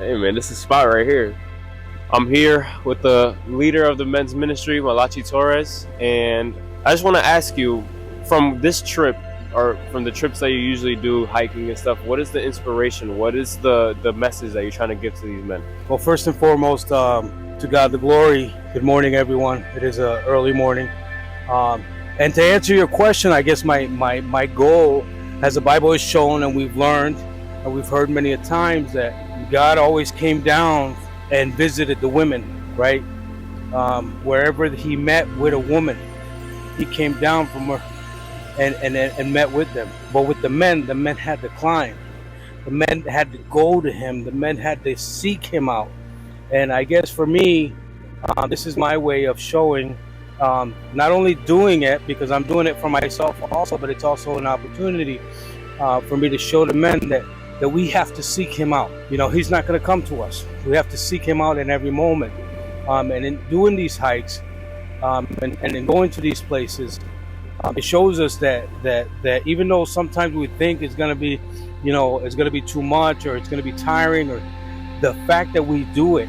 Hey man, this is spot right here. I'm here with the leader of the men's ministry, Malachi Torres, and I just want to ask you, from this trip, or from the trips that you usually do, hiking and stuff, what is the inspiration? What is the message that you're trying to give to these men? Well, first and foremost, to God the glory. Good morning, everyone. It is an early morning. Um, and to answer your question, I guess my goal, as the Bible has shown and we've learned and we've heard many a times, that God always came down and visited the women, right? Wherever he met with a woman, he came down from her and met with them. But with the men had to climb. The men had to go to him. The men had to seek him out. And I guess for me, this is my way of showing, not only doing it because I'm doing it for myself also, but it's also an opportunity for me to show the men that we have to seek him out. You know, he's not going to come to us. We have to seek him out in every moment. And in doing these hikes and in going to these places, it shows us that even though sometimes we think it's going to be, you know, it's going to be too much or it's going to be tiring, or the fact that we do it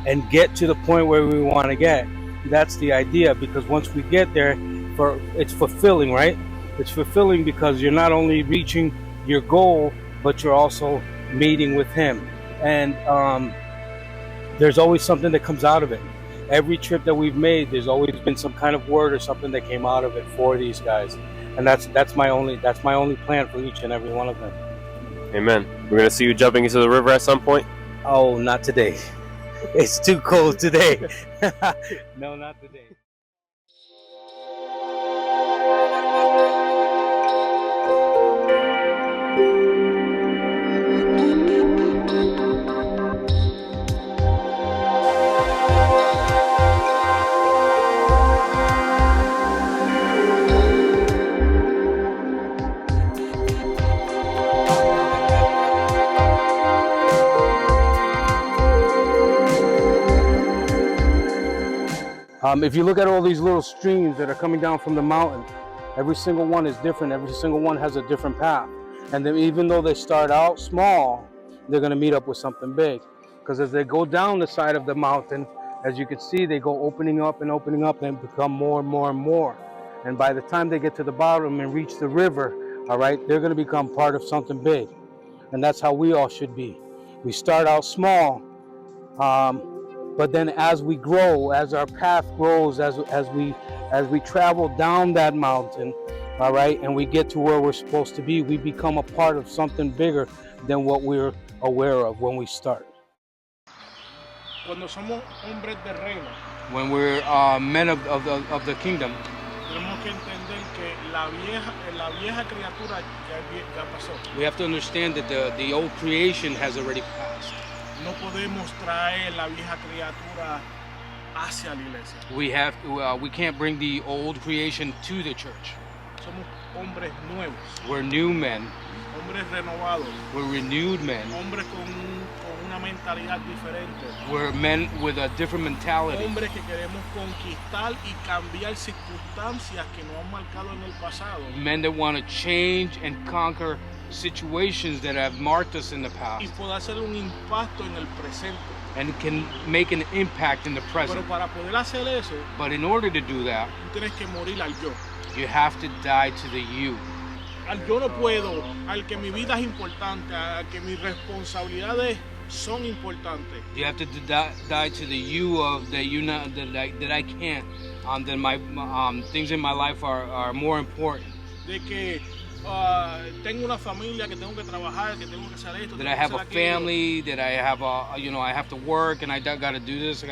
and get to the point where we want to get, that's the idea. Because once we get there, it's fulfilling, right? It's fulfilling because you're not only reaching your goal, but you're also meeting with him. And there's always something that comes out of it. Every trip that we've made, there's always been some kind of word or something that came out of it for these guys. And that's my only plan for each and every one of them. Amen. We're gonna see you jumping into the river at some point. Oh, not today. It's too cold today. No, not today. If you look at all these little streams that are coming down from the mountain, every single one is different. Every single one has a different path. And then even though they start out small, they're going to meet up with something big. Because as they go down the side of the mountain, as you can see, they go opening up and become more and more and more. And by the time they get to the bottom and reach the river, all right, they're going to become part of something big. And that's how we all should be. We start out small, but then as we grow, as our path grows, as we travel down that mountain, all right, and we get to where we're supposed to be, we become a part of something bigger than what we're aware of when we start. Cuando somos hombres de reino, When we're men of the kingdom, tenemos que entender que la vieja criatura ya pasó. we have to understand that the old creation has already passed. No podemos traer la vieja criatura hacia la iglesia. We can't bring the old creation to the church. Somos hombres nuevos, We're new men. hombres renovados, We're renewed men. hombres con una mentalidad diferente. We're men with a different mentality. Hombres que queremos conquistar y cambiar circunstancias que nos han marcado en el pasado. Men that want to change and conquer situations that have marked us in the past. Y poder hacer un impacto en el presente. And can make an impact in the present. Pero para poder hacer eso, But in order to do that, tú tienes que morir al yo. you have to die to the you. Al yo no puedo, al que mi vida es importante, al que mis responsabilidades son importantes. You have to die to the you of that I can't. That my things in my life are more important. De que tengo una familia, que tengo que trabajar, que tengo que hacer esto. That I have a family, that I have I have to work, and I got to do this.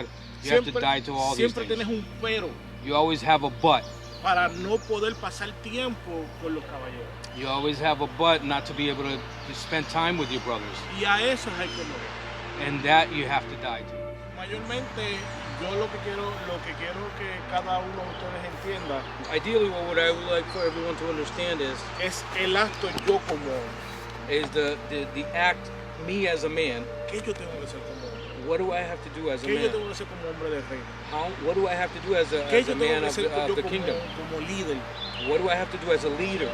You have to die to all these Siempre things. tienes un pero You always have a but. para no poder pasar tiempo con los caballeros. You always have a but not to be able to spend time with your brothers. Y a eso hay que morir. And that you have to die to. Mayormente, yo lo que quiero que cada uno de ustedes entienda Ideally, what I would like for everyone to understand es el acto yo como is the act, me as a man. ¿Qué yo tengo que hacer como hombre? What do I have to do as a ¿Qué yo man? tengo que hacer como hombre de reino? What do I have to do as ¿Qué a yo tengo man que of hacer yo the kingdom? como líder? What do I have to do as a leader?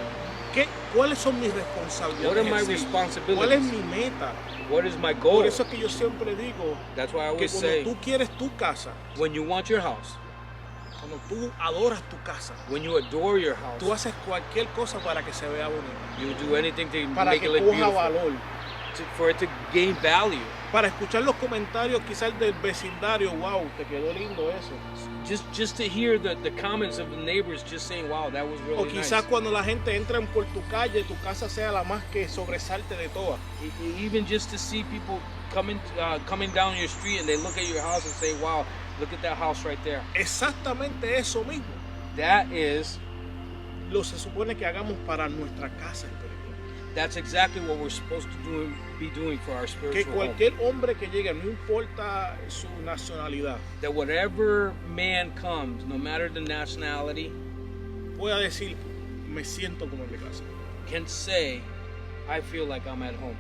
¿Cuáles son mis What responsabilidades? are my en sí? ¿Cuál es responsibilities? mi meta? What is my Por goal? eso es que yo siempre digo That's why I que always cuando say, tú quieres tu casa, when you want your house, cuando tú adoras tu casa, when you adore your tú house, haces cualquier cosa para que se vea bonito, you would do anything to para make que it look coja beautiful, valor, for it to gain value. para escuchar los comentarios quizás del vecindario, wow, te quedó lindo eso. Just to hear the comments of the neighbors just saying, wow, that was O really quizás nice. cuando la gente entra por tu calle, tu casa sea la más que sobresalte de todas. Even just to see people coming down your street and they look at your house and say, wow, look at that house right there. Exactamente eso mismo. That is, Lo se supone que hagamos para nuestra casa espiritual. that's exactly what we're supposed to be doing for our Que spiritual home. cualquier hombre que llegue, no importa su nacionalidad, That whatever man comes, no matter the nationality, pueda decir, me siento como en mi casa. can say, I feel like I'm at home.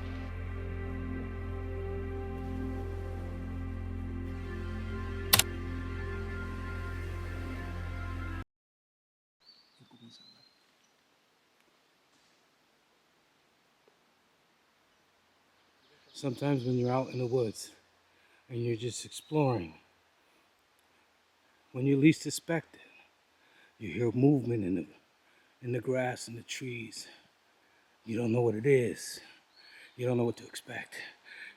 Sometimes when you're out in the woods and you're just exploring, when you least expect it, you hear movement in the grass and the trees. You don't know what it is. You don't know what to expect.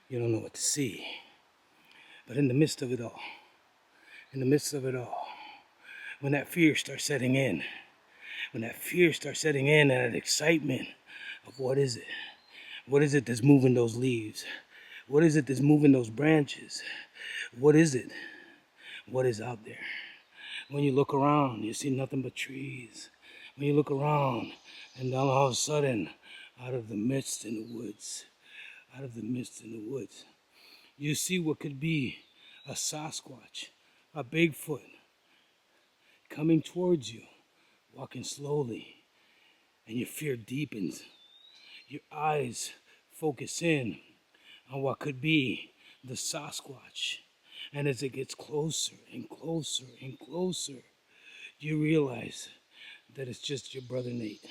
You don't know what to see. But in the midst of it all, when that fear starts setting in, and that excitement of what is it? What is it that's moving those leaves? What is it that's moving those branches? What is it? What is out there? When you look around, you see nothing but trees. When you look around, and then all of a sudden, out of the mist in the woods, you see what could be a Sasquatch, a Bigfoot, coming towards you, walking slowly, and your fear deepens. Your eyes focus in on what could be the Sasquatch. And as it gets closer and closer and closer, you realize that it's just your brother Nate.